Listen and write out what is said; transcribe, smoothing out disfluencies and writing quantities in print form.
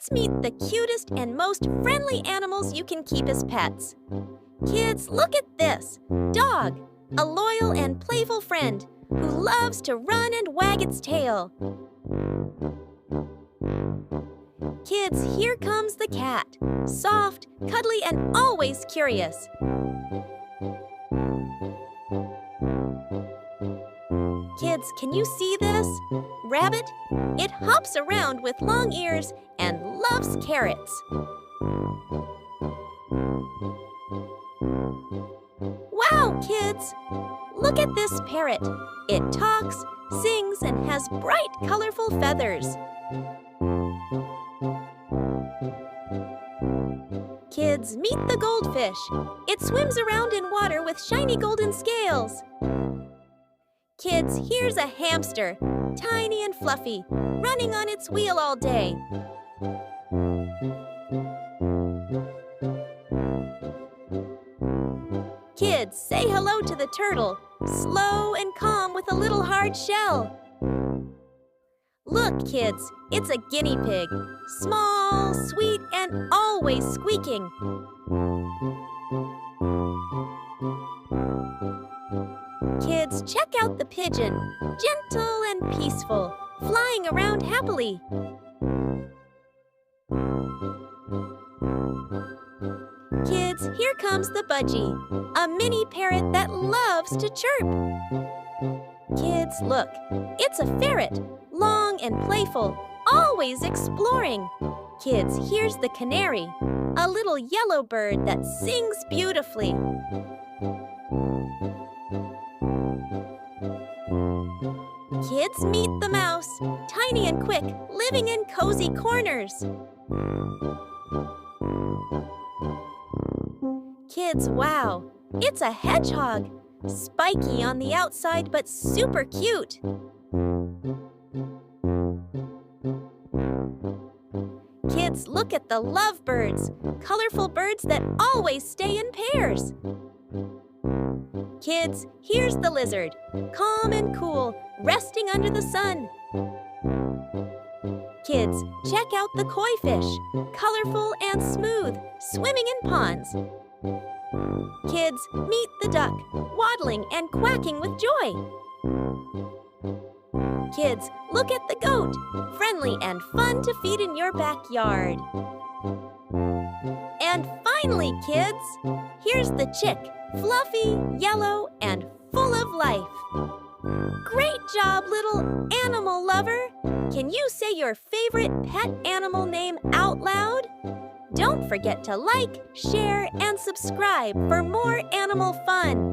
Let's meet the cutest and most friendly animals you can keep as pets. Kids, look at this. Dog, a loyal and playful friend who loves to run and wag its tail. Kids, here comes the cat. Soft, cuddly, and always curious. Kids, can you see this? Rabbit? It hops around with long ears and loves carrots. Wow, kids! Look at this parrot. It talks, sings, and has bright, colorful feathers. Kids, meet the goldfish. It swims around in water with shiny golden scales. Kids, here's a hamster, tiny and fluffy, running on its wheel all day. Kids, say hello to the turtle, slow and calm with a little hard shell. Look, kids, it's a guinea pig, small, sweet, and always squeaking. Kids, check out the pigeon, gentle and peaceful, flying around happily. Kids, here comes the budgie, a mini parrot that loves to chirp. Kids, look, it's a ferret, long and playful, always exploring. Kids, here's the canary, a little yellow bird that sings beautifully. Kids, meet the mouse, tiny and quick, living in cozy corners. Kids, wow, it's a hedgehog, spiky on the outside but super cute. Kids, look at the lovebirds, colorful birds that always stay in pairs. Kids, here's the lizard, calm and cool, resting under the sun. Kids, check out the koi fish, colorful and smooth, swimming in ponds. Kids, meet the duck, waddling and quacking with joy. Kids, look at the goat, friendly and fun to feed in your backyard. And finally, kids, here's the chick, fluffy, yellow, and full of life. Great job, little animal lover! Can you say your favorite pet animal name out loud? Don't forget to like, share, and subscribe for more animal fun.